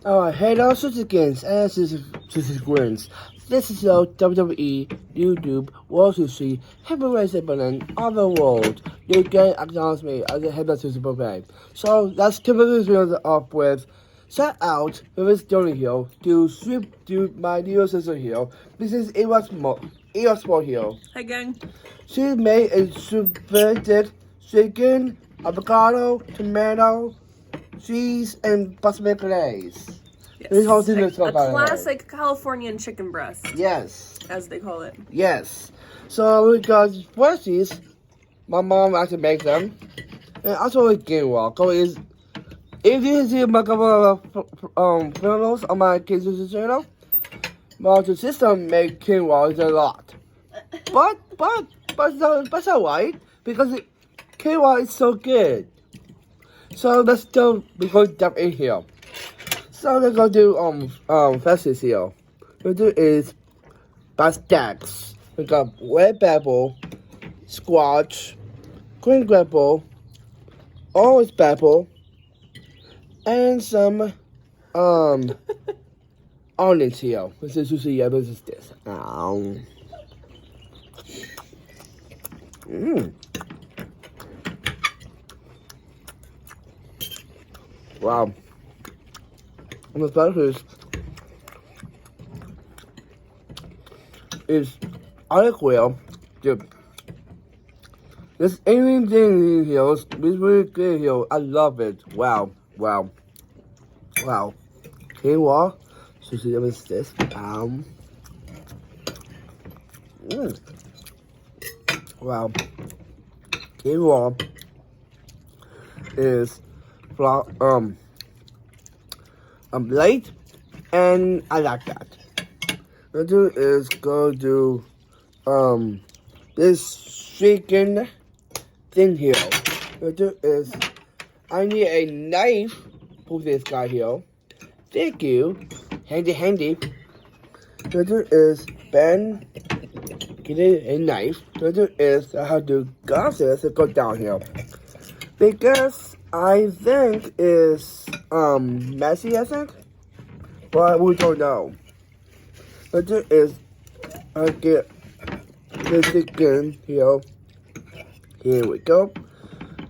Hello, Susicans and Susicans. This is your WWE, YouTube, World Sushi, Heavyweight Champion of the world. You can acknowledge me as a head of Super Bang. So let's kick this video off with shout out to this story here to sweep to my dear sister here. This is Eva Small here. Hey gang. She made a super thick chicken, avocado, tomato, cheese, and basmati rice. Yes. A classic Californian chicken breast. Yes. As they call it. Yes. So we got recipes. My mom actually makes them. And also a quinoa. So if you see my couple of photos on my kids' channel, my sister make quinoa a lot. But that's alright because quinoa is so good. So let's go jump in here. So we're gonna do fastest here. We'll do is by stacks. We got red pepper, squash, green pepper, orange pepper, and some onions here. This is usually this is this. Wow. And the best is olive oil dip. This Asian thing here is really good here. I love it. Wow. Quinoa. So see what is this? Wow. Quinoa is light, and I like that. What I'll do is go do this chicken thing here. What I'll do is I need a knife for this guy here. Thank you. Handy. What I'll do is get a knife. What I'll do is I have to got this and go down here. Because I think is messy, I think. But we don't know. What it is, I get the chicken here. Here we go.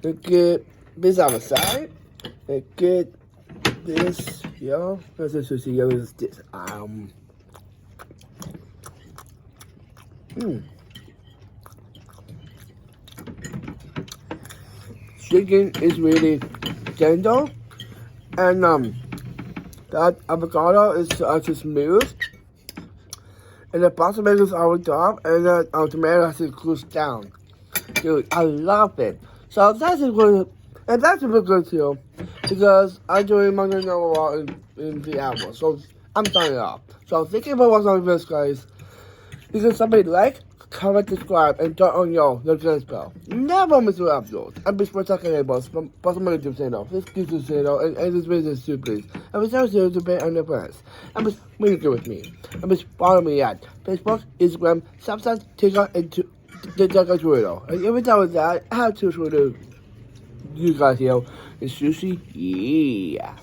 I get this on the side. I get this here. This is this. Chicken is really tender, and that avocado is actually smooth, and the basmati is on top, and the tomato has to cool down. Dude, I love it. So that's a good, and that's a good too, because I'm doing my number one in the hour. So I'm signing off. So thank you for watching this, guys. You can somebody like, comment, subscribe, and turn on your notification bell. Never miss an upload. I'm just protecting the boss from my YouTube channel. This YouTube channel and this business too, please. I'm just here to pay on the press. I'm just really good with me. I'm just follow me at Facebook, Instagram, Snapchat, TikTok, and Twitter. And every time with that, I have to Twitter. You guys here is Sushi. Yeah.